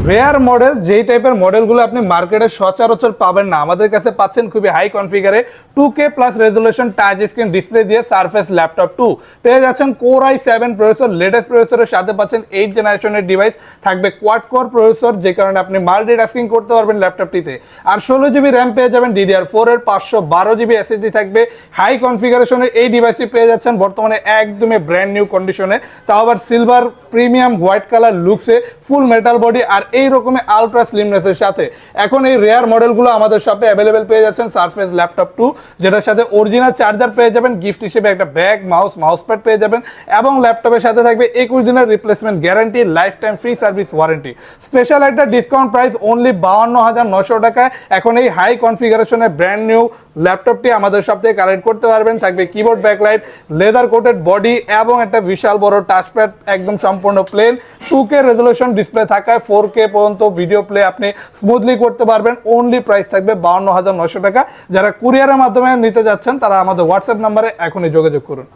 Rare model যেই টাইপের মডেলগুলো আপনি মার্কেটে সচরাচর পাবেন না, আমাদের কাছে পাচ্ছেন খুবই হাই কনফিগারে 2K plus resolution touch screen display দিয়ে সারফেস ল্যাপটপ 2 পেয়ে যাচ্ছেন কোর i7 প্রসেসর, লেটেস্ট প্রসেসরের সাথে পাচ্ছেন 8 জেনারেশনের ডিভাইস, থাকবে কোয়াড কোর প্রসেসর, যে কারণে আপনি মাল্টিটাস্কিং করতে পারবেন ল্যাপটপটিতে। আর 16GB র্যাম পেয়ে যাবেন DDR4 এর, 512GB SSD থাকবে। হাই কনফিগারেশনের এই ডিভাইসটি পেয়ে যাচ্ছেন বর্তমানে একদমই ব্র্যান্ড নিউ কন্ডিশনে, তাও আবার সিলভার প্রিমিয়াম হোয়াইট কালার লুকসে, ফুল মেটাল বডি আর এই রকমের আলট্রা স্লিমনেসের সাথে। এখন এই রেয়ার মডেলগুলো আমাদের শপে অ্যাভেলেবেল পেয়ে যাচ্ছেন সারফেস ল্যাপটপ 2, যেটার সাথে অরিজিনাল চার্জার পেয়ে যাবেন, গিফট হিসেবে একটা ব্যাগ, মাউস প্যাড পেয়ে যাবেন, এবং ল্যাপটপের সাথে থাকবে 21 দিনের replacement guarantee, life time free service warranty. Special একটা ডিসকাউন্ট প্রাইস অনলি 52,900 টাকায় এখন এই হাই কনফিগারেশনের ব্র্যান্ড নিউ ল্যাপটপটি আমাদের শপ থেকে কালেক্ট করতে পারবেন। থাকবে keyboard backlight, leather coated body এবং একটা বিশাল বড় টাচপ্যাড, একদম সম্পূর্ণ প্লেন, 2K রেজলিউশন ডিসপ্লে থাকায় 4K পর্যন্ত ভিডিও প্লে আপনি স্মুথলি করতে পারবেন। অনলি প্রাইস থাকবে 52,900 টাকা। যারা কুরিয়ারের মাধ্যমে নিতে যাচ্ছেন তারা আমাদের হোয়াটসঅ্যাপ নাম্বারে এখনই যোগাযোগ করুন।